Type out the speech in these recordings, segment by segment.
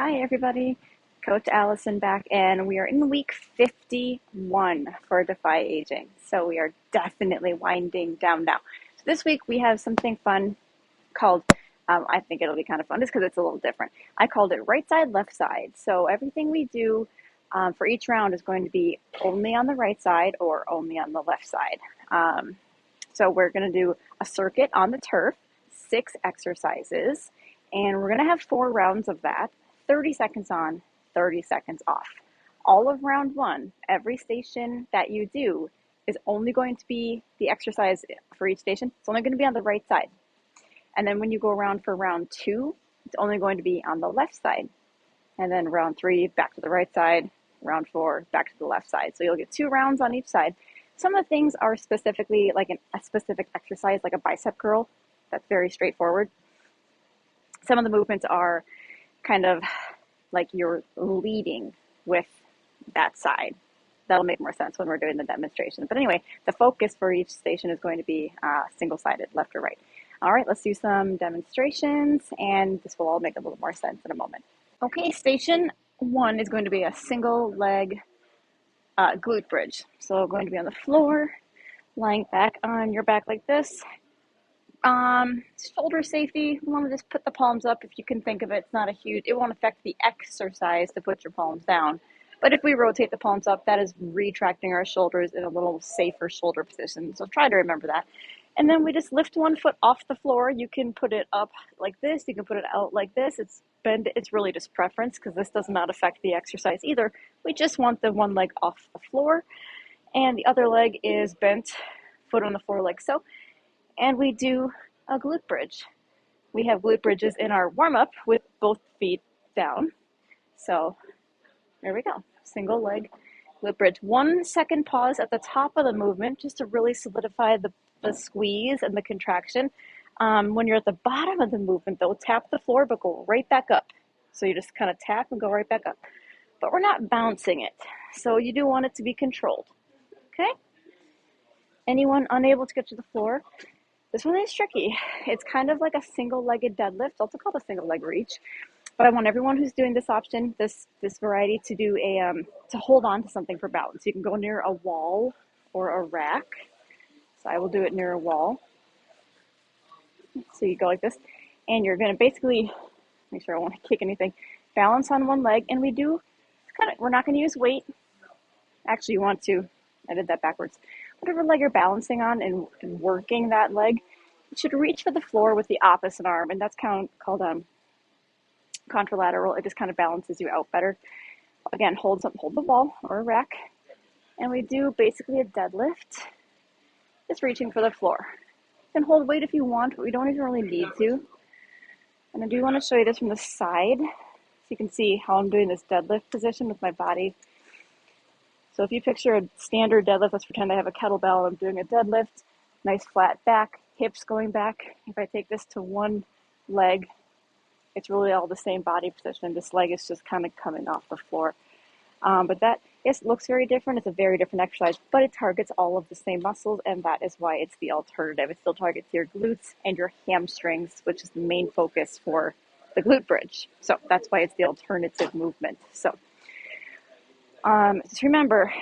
Hi, everybody. Coach Allison back, and we are in week 51 for Defy Aging. So we are definitely winding down now. So this week we have something fun called, I think it'll be kind of fun just because it's a little different. I called it right side, left side. So everything we do for each round is going to be only on the right side or only on the left side. So we're going to do a circuit on the turf, 6 exercises, and we're going to have 4 rounds of that. 30 seconds on, 30 seconds off. All of round 1, every station that you do is only going to be the exercise for each station. It's only going to be on the right side. And then when you go around for round 2, it's only going to be on the left side. And then round 3, back to the right side. Round 4, back to the left side. So you'll get 2 rounds on each side. Some of the things are specifically like a specific exercise, like a bicep curl. That's very straightforward. Some of the movements are kind of like you're leading with that side. That'll make more sense when we're doing the demonstration. But anyway, the focus for each station is going to be single-sided, left or right. All right, let's do some demonstrations, and this will all make a little more sense in a moment. Okay, station 1 is going to be a single leg glute bridge. So going to be on the floor, lying back on your back like this. Shoulder safety, you want to just put the palms up if you can think of it. It's not a huge, it won't affect the exercise to put your palms down. But if we rotate the palms up, that is retracting our shoulders in a little safer shoulder position. So try to remember that. And then we just lift one foot off the floor. You can put it up like this. You can put it out like this. It's really just preference because this does not affect the exercise either. We just want the one leg off the floor. And the other leg is bent, foot on the floor like so. And we do a glute bridge. We have glute bridges in our warm-up with both feet down. So there we go, single leg glute bridge. 1 second pause at the top of the movement just to really solidify the squeeze and the contraction. When you're at the bottom of the movement though, tap the floor but go right back up. So you just kind of tap and go right back up. But we're not bouncing it, so you do want it to be controlled, okay? Anyone unable to get to the floor? This one is tricky. It's kind of like a single-legged deadlift, also called a single-leg reach. But I want everyone who's doing this option, this variety, to do to hold on to something for balance. You can go near a wall or a rack. So I will do it near a wall. So you go like this, and you're going to basically make sure I won't kick anything. Balance on one leg, and we're not going to use weight. Actually, you want to. I did that backwards. Whatever leg you're balancing on and working that leg, you should reach for the floor with the opposite arm, and that's called contralateral. It just kind of balances you out better. Again, hold the wall or a rack, and we do basically a deadlift, just reaching for the floor. You can hold weight if you want, but we don't even really need to. And I do want to show you this from the side, so you can see how I'm doing this deadlift position with my body. So if you picture a standard deadlift, let's pretend I have a kettlebell. I'm doing a deadlift, nice flat back, hips going back. If I take this to one leg, it's really all the same body position. This leg is just kind of coming off the floor. But that looks very different. It's a very different exercise, but it targets all of the same muscles, and that is why it's the alternative. It still targets your glutes and your hamstrings, which is the main focus for the glute bridge. So that's why it's the alternative movement. So just remember,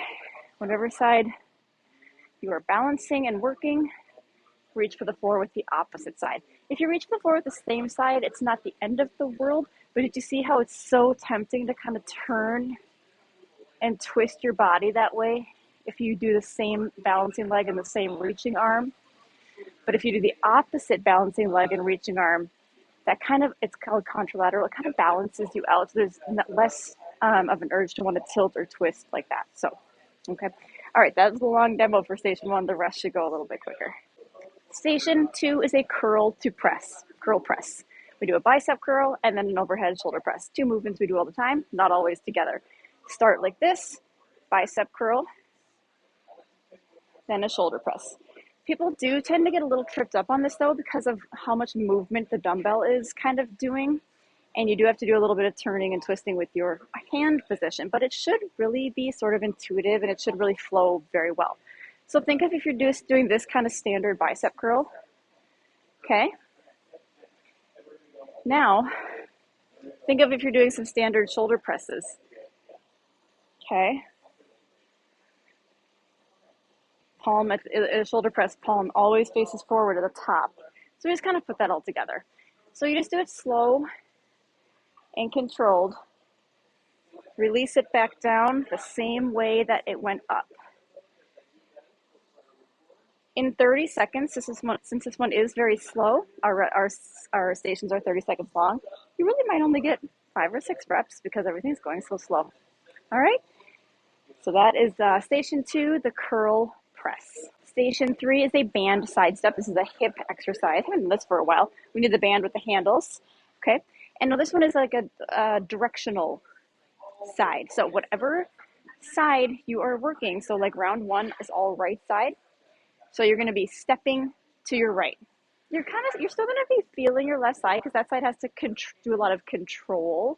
whatever side you are balancing and working, reach for the floor with the opposite side. If you reach for the floor with the same side, it's not the end of the world, but did you see how it's so tempting to kind of turn and twist your body that way if you do the same balancing leg and the same reaching arm? But if you do the opposite balancing leg and reaching arm, it's called contralateral. It kind of balances you out. So there's less of an urge to want to tilt or twist like that. So, okay. All right, that's a long demo for station 1. The rest should go a little bit quicker. Station 2 is a curl press. We do a bicep curl and then an overhead shoulder press. 2 movements we do all the time, not always together. Start like this, bicep curl, then a shoulder press. People do tend to get a little tripped up on this though because of how much movement the dumbbell is kind of doing. And you do have to do a little bit of turning and twisting with your hand position, but it should really be sort of intuitive and it should really flow very well. So think of if you're just doing this kind of standard bicep curl, okay? Now, Think of if you're doing some standard shoulder presses. Okay. Palm at a shoulder press, palm always faces forward at the top. So we just kind of put that all together. So you just do it slow and controlled. Release it back down the same way that it went up. In 30 seconds, since this one is very slow, our stations are 30 seconds long, you really might only get 5 or 6 reps because everything's going so slow. All right? So that is station 2, the curl press. Station 3 is a band side step. This is a hip exercise. I haven't done this for a while. We need the band with the handles. Okay? And now this one is like a directional side. So whatever side you are working, so like round 1 is all right side. So you're going to be stepping to your right. You're still going to be feeling your left side because that side has to do a lot of control.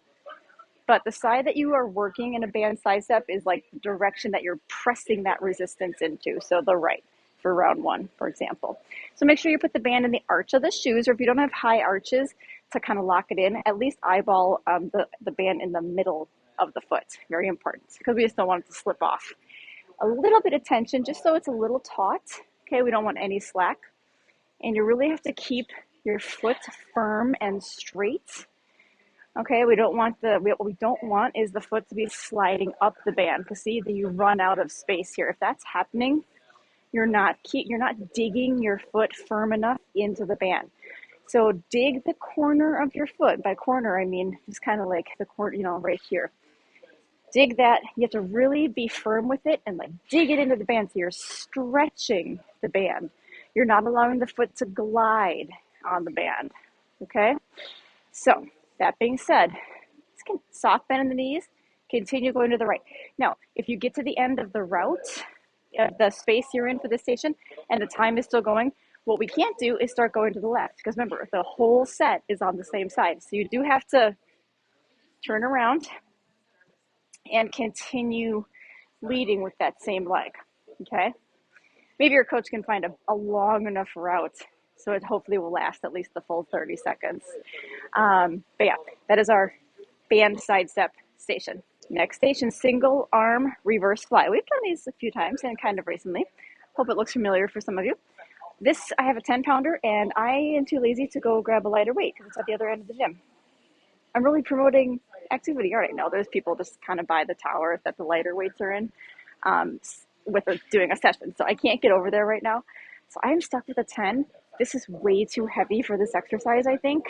But the side that you are working in a band side step is like the direction that you're pressing that resistance into. So the right for round 1, for example. So make sure you put the band in the arch of the shoes, or if you don't have high arches to kind of lock it in, at least eyeball the band in the middle of the foot. Very important because we just don't want it to slip off. A little bit of tension just so it's a little taut. Okay, we don't want any slack. And you really have to keep your foot firm and straight. Okay, what we don't want is the foot to be sliding up the band, because see, you run out of space here. If that's happening, you're not digging your foot firm enough into the band. So dig the corner of your foot. By corner, I mean just kind of like the corner, right here. Dig that. You have to really be firm with it and like dig it into the band so you're stretching the band. You're not allowing the foot to glide on the band. Okay? So, that being said, soft bend in the knees, continue going to the right. Now, if you get to the end of the route, the space you're in for this station, and the time is still going, what we can't do is start going to the left. Because remember, the whole set is on the same side. So you do have to turn around and continue leading with that same leg, okay? Maybe your coach can find a long enough route so it hopefully will last at least the full 30 seconds. But yeah, that is our band side step station. Next station, single arm reverse fly. We've done these a few times and kind of recently. Hope it looks familiar for some of you. This, I have a 10 pounder and I am too lazy to go grab a lighter weight because it's at the other end of the gym. I'm really promoting activity. All right, now there's people just kind of by the tower that the lighter weights are in doing a session. So I can't get over there right now. So I'm stuck with a 10. This is way too heavy for this exercise, I think.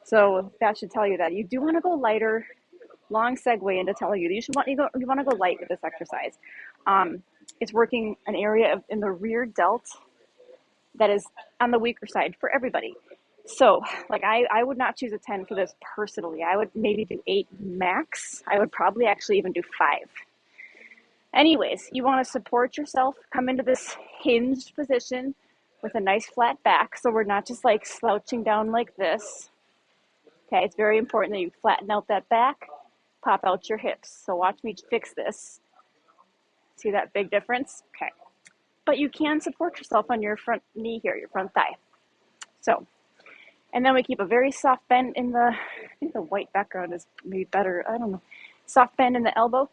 So that should tell you that you do want to go lighter. Long segue into telling you that you want to go light with this exercise. It's working an area in the rear delt that is on the weaker side for everybody. So, like, I would not choose a 10 for this personally. I would maybe do 8 max. I would probably actually even do 5. Anyways, you want to support yourself, come into this hinged position with a nice flat back, so we're not just like slouching down like this. Okay, it's very important that you flatten out that back, pop out your hips. So watch me fix this. See that big difference? Okay. But you can support yourself on your front knee here, your front thigh. So, and then we keep a very soft bend in I think the white background is maybe better, I don't know. Soft bend in the elbow,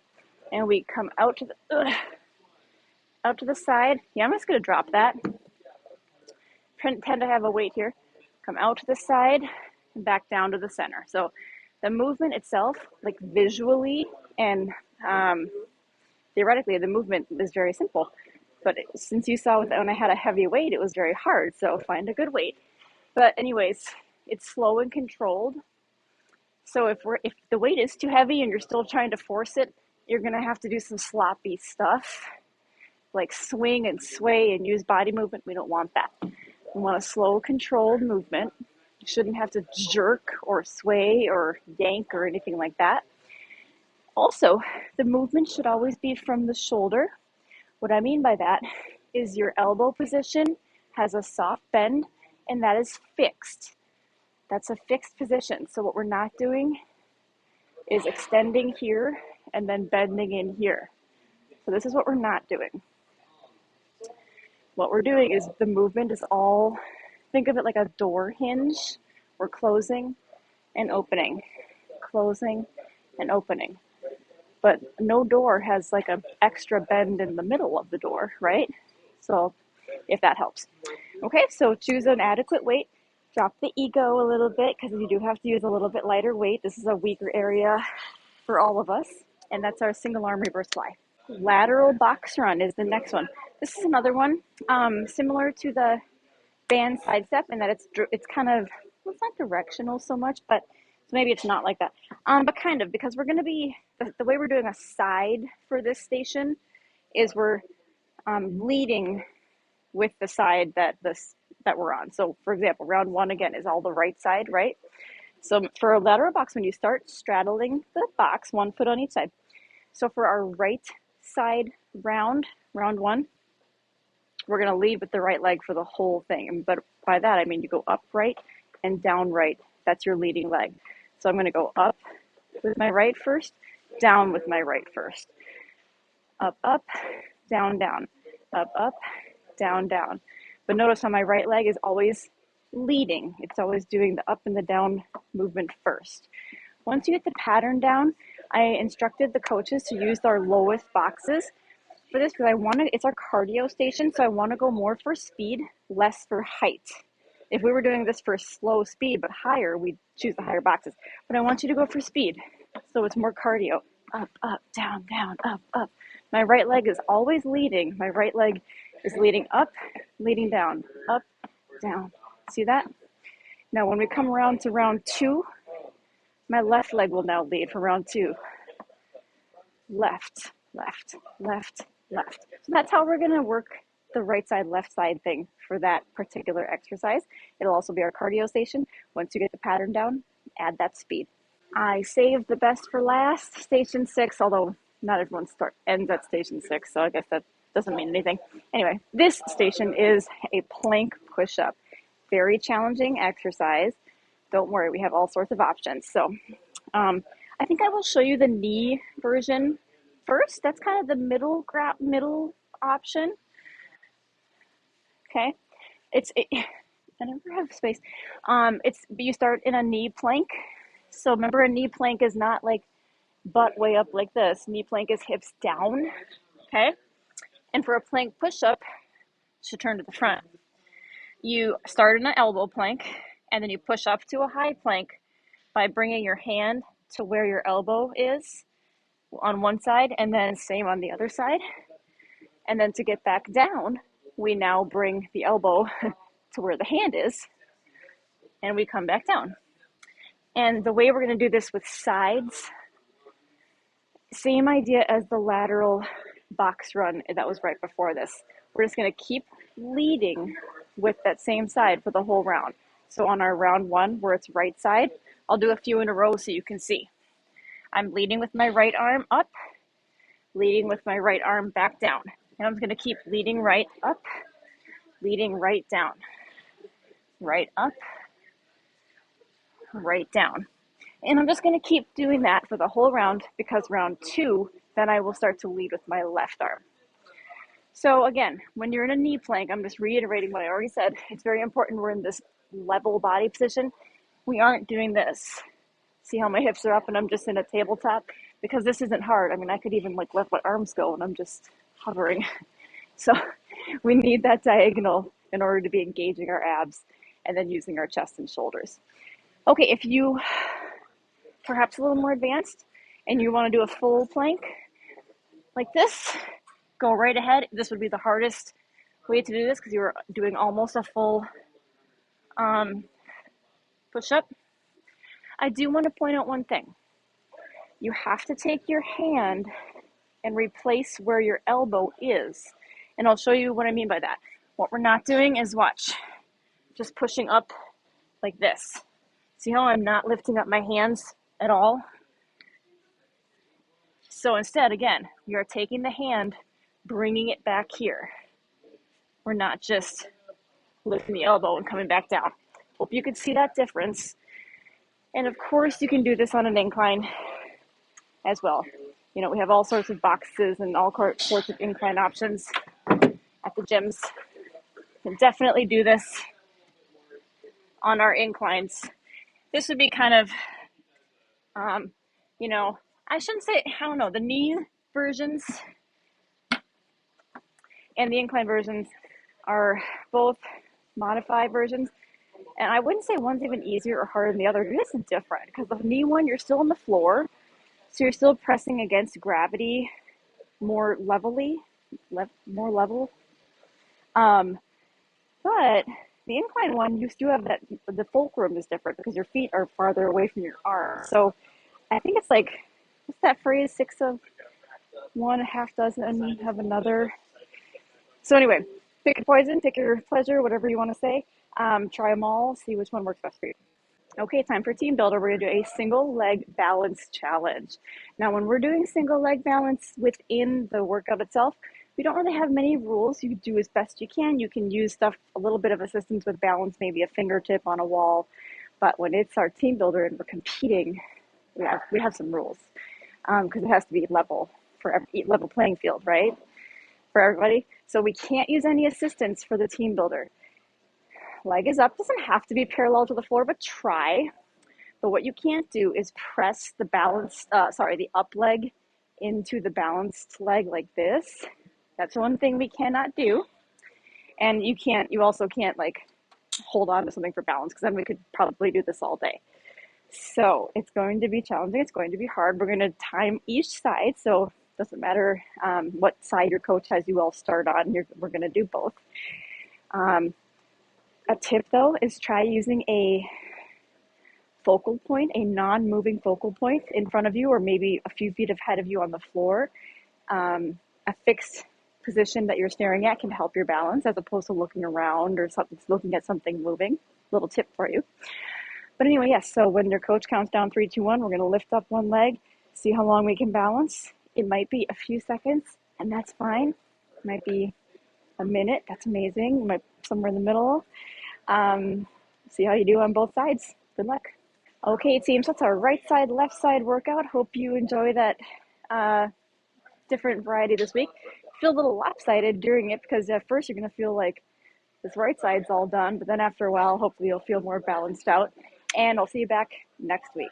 and we come out to the side. Yeah, I'm just going to drop that. Tend to have a weight here. Come out to the side and back down to the center. So the movement itself, like visually and theoretically, the movement is very simple. But since you saw when I had a heavy weight, it was very hard. So find a good weight. But anyways, it's slow and controlled. So if the weight is too heavy and you're still trying to force it, you're going to have to do some sloppy stuff, like swing and sway and use body movement. We don't want that. We want a slow, controlled movement. You shouldn't have to jerk or sway or yank or anything like that. Also, the movement should always be from the shoulder. What I mean by that is your elbow position has a soft bend, and that is fixed. That's a fixed position. So what we're not doing is extending here and then bending in here. So this is what we're not doing. What we're doing is the movement is all, think of it like a door hinge. We're closing and opening, closing and opening. But no door has like an extra bend in the middle of the door, right? So if that helps. Okay, so choose an adequate weight. Drop the ego a little bit because you do have to use a little bit lighter weight. This is a weaker area for all of us. And that's our single arm reverse fly. Lateral box run is the next one. This is another one similar to the band side step in that it's kind of, well, it's not directional so much, but so maybe it's not like that. But kind of, because we're going to be, the way we're doing a side for this station is we're leading with the side that we're on. So for example, round one again is all the right side, right? So for a lateral box, when you start straddling the box, 1 foot on each side. So for our right side round one, we're going to lead with the right leg for the whole thing. But by that, I mean you go up right and down right. That's your leading leg. So I'm going to go up with my right first, down with my right first. Up, up, down, down. Up, up, down, down. But notice how my right leg is always leading. It's always doing the up and the down movement first. Once you get the pattern down, I instructed the coaches to use our lowest boxes for this because it's our cardio station, so I want to go more for speed, less for height. If we were doing this for slow speed but higher, we'd choose the higher boxes. But I want you to go for speed, so it's more cardio. Up, up, down, down, up, up. My right leg is always leading. My right leg is leading up, leading down, up, down. See that? Now when we come around to round 2, my left leg will now lead for round 2. Left, left, left, left. So that's how we're going to work the right side, left side thing for that particular exercise. It'll also be our cardio station. Once you get the pattern down, add that speed. I saved the best for last, station 6, although not everyone ends at station 6, so I guess that doesn't mean anything. Anyway, this station is a plank push-up. Very challenging exercise. Don't worry, we have all sorts of options. So I think I will show you the knee version first. That's kind of the middle option. Okay, I never have space. You start in a knee plank. So remember, a knee plank is not like butt way up like this. Knee plank is hips down. Okay, and for a plank push-up, you should turn to the front. You start in an elbow plank, and then you push up to a high plank by bringing your hand to where your elbow is on one side, and then same on the other side. And then to get back down, we now bring the elbow to where the hand is, and we come back down. And the way we're going to do this with sides, same idea as the lateral box run that was right before this. We're just going to keep leading with that same side for the whole round. So on our round 1, where it's right side, I'll do a few in a row so you can see. I'm leading with my right arm up, leading with my right arm back down. And I'm going to keep leading right up, leading right down, right up, right down. And I'm just going to keep doing that for the whole round, because round 2, then I will start to lead with my left arm. So again, when you're in a knee plank, I'm just reiterating what I already said. It's very important we're in this level body position. We aren't doing this. See how my hips are up and I'm just in a tabletop? Because this isn't hard. I mean, I could even like let my arms go and I'm just hovering. So we need that diagonal in order to be engaging our abs and then using our chest and shoulders. Okay, if you perhaps a little more advanced and you want to do a full plank like this, go right ahead. This would be the hardest way to do this because you're doing almost a full push-up. I do want to point out one thing. You have to take your hand and replace where your elbow is. And I'll show you what I mean by that. What we're not doing is, watch, just pushing up like this. See how I'm not lifting up my hands at all? So instead, again, you're taking the hand, bringing it back here. We're not just lifting the elbow and coming back down. Hope you can see that difference. And of course, you can do this on an incline as well. You know, we have all sorts of boxes and all sorts of incline options at the gyms. You can definitely do this on our inclines. This would be kind of Um, you know, I shouldn't say, I don't know, the knee versions and the incline versions are both modified versions. And I wouldn't say one's even easier or harder than the other. It is different because the knee one, you're still on the floor. So you're still pressing against gravity more levelly, more level. Um, but the incline one, you still have that, the fulcrum is different because your feet are farther away from your arms. So I think it's like, what's that phrase? Six of one, a half dozen of another. So anyway, pick your poison, pick your pleasure, whatever you want to say. Try them all, see which one works best for you. Okay, time for team builder. We're gonna do a single leg balance challenge. Now, when we're doing single leg balance within the workout itself, we don't really have many rules. You do as best you can. You can use stuff, a little bit of assistance with balance, maybe a fingertip on a wall. But when it's our team builder and we're competing, we have some rules because it has to be level for every level playing field, right? For everybody. So we can't use any assistance for the team builder. Leg is up, doesn't have to be parallel to the floor, but try. But what you can't do is press the the up leg into the balanced leg like this. That's one thing we cannot do. And you also can't like hold on to something for balance because then we could probably do this all day. So it's going to be challenging. It's going to be hard. We're going to time each side. So it doesn't matter what side your coach has you all start on. We're going to do both. A tip though is try using a focal point, a non-moving focal point in front of you or maybe a few feet ahead of you on the floor. A fixed position that you're staring at can help your balance as opposed to looking around or looking at something moving. Little tip for you. But anyway, yes, so when your coach counts down 3, 2, 1, we're going to lift up one leg, see how long we can balance. It might be a few seconds, and that's fine. It might be a minute. That's amazing. It might be somewhere in the middle. See how you do on both sides. Good luck. Okay, team, so that's our right side, left side workout. Hope you enjoy that different variety this week. Feel a little lopsided during it because at first you're going to feel like this right side's all done, but then after a while, hopefully you'll feel more balanced out. And I'll see you back next week.